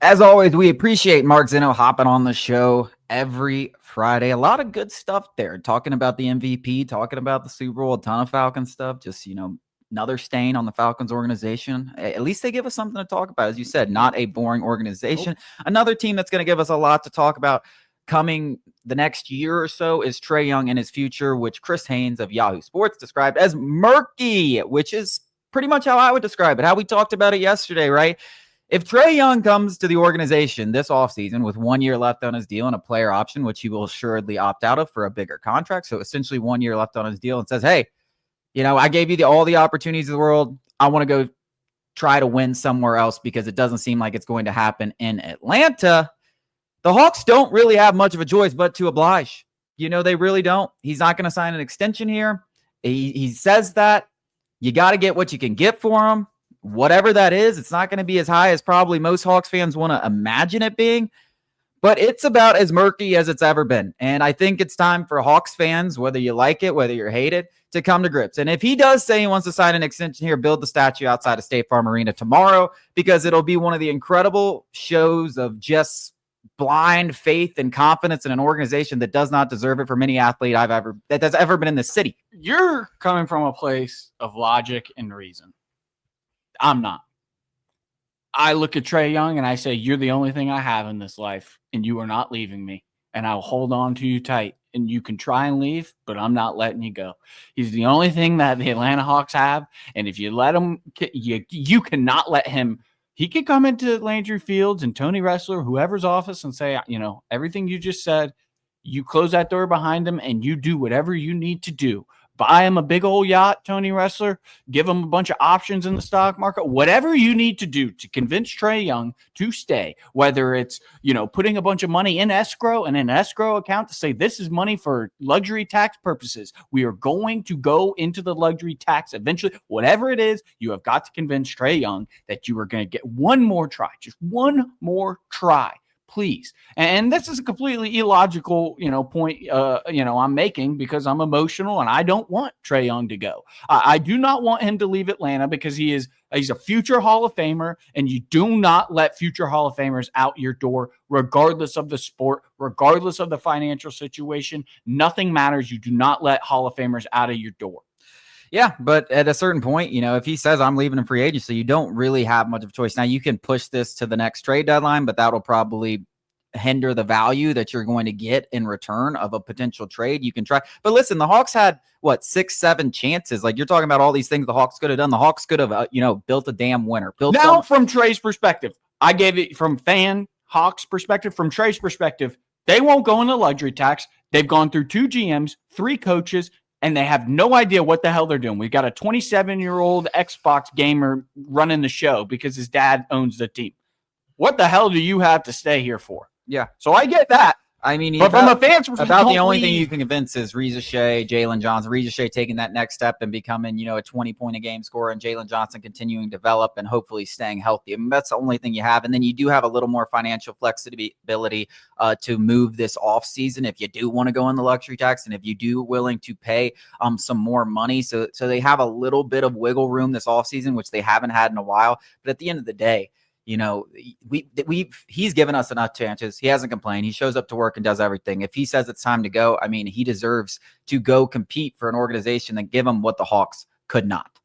As always, we appreciate Mark Zeno hopping on the show every Friday. A lot of good stuff there. Talking about the MVP, talking about the Super Bowl, a ton of Falcons stuff. Just, another stain on the Falcons organization. At least they give us something to talk about. As you said, not a boring organization. Nope. Another team that's going to give us a lot to talk about coming the next year or so is Trae Young and his future, which Chris Haynes of Yahoo Sports described as murky, which is pretty much how I would describe it, how we talked about it yesterday, right? If Trae Young comes to the organization this offseason with 1 year left on his deal and a player option, which he will assuredly opt out of for a bigger contract, so essentially 1 year left on his deal, and says, hey, I gave you all the opportunities in the world. I want to go try to win somewhere else because it doesn't seem like it's going to happen in Atlanta. The Hawks don't really have much of a choice but to oblige. They really don't. He's not going to sign an extension here. He says that. You got to get what you can get for him. Whatever that is, it's not going to be as high as probably most Hawks fans want to imagine it being, but it's about as murky as it's ever been. And I think it's time for Hawks fans, whether you like it, whether you hate it, to come to grips. And if he does say he wants to sign an extension here, build the statue outside of State Farm Arena tomorrow, because it'll be one of the incredible shows of just blind faith and confidence in an organization that does not deserve it from any athlete that has ever been in this city. You're coming from a place of logic and reason. I'm not. I look at Trae Young and I say, you're the only thing I have in this life, and you are not leaving me. And I'll hold on to you tight. And you can try and leave, but I'm not letting you go. He's the only thing that the Atlanta Hawks have. And if you let him, you cannot let him. He could come into Landry Fields and Tony Ressler, whoever's office, and say, everything you just said, you close that door behind him and you do whatever you need to do. Buy him a big old yacht, Tony Ressler. Give him a bunch of options in the stock market. Whatever you need to do to convince Trae Young to stay, whether it's, putting a bunch of money in escrow and an escrow account to say this is money for luxury tax purposes. We are going to go into the luxury tax eventually. Whatever it is, you have got to convince Trae Young that you are going to get one more try, just one more try. Please. And this is a completely illogical, point, I'm making because I'm emotional and I don't want Trae Young to go. I do not want him to leave Atlanta because he's a future Hall of Famer, and you do not let future Hall of Famers out your door, regardless of the sport, regardless of the financial situation. Nothing matters. You do not let Hall of Famers out of your door. Yeah, but at a certain point, if he says I'm leaving in free agency, you don't really have much of a choice. Now, you can push this to the next trade deadline, but that'll probably hinder the value that you're going to get in return of a potential trade. You can try. But listen, the Hawks had, 6-7 chances? Like, you're talking about all these things the Hawks could have done. The Hawks could have, built a damn winner. Now, from Trae's perspective, I gave it from fan Hawks perspective. From Trae's perspective, they won't go into luxury tax. They've gone through 2 GMs, 3 coaches, and they have no idea what the hell they're doing. We've got a 27-year-old Xbox gamer running the show because his dad owns the team. What the hell do you have to stay here for? Yeah. So I get that. I mean, but from a fan's perspective, about the only thing you can convince is Reza Shea, Jalen Johnson. Reza Shea taking that next step and becoming, a 20-point-a-game scorer, and Jalen Johnson continuing to develop and hopefully staying healthy. I mean, that's the only thing you have. And then you do have a little more financial flexibility to move this offseason if you do want to go in the luxury tax and if you do willing to pay some more money. So they have a little bit of wiggle room this offseason, which they haven't had in a while. But at the end of the day, he's given us enough chances. He hasn't complained. He shows up to work and does everything. If he says it's time to go, I mean, he deserves to go compete for an organization that give him what the Hawks could not.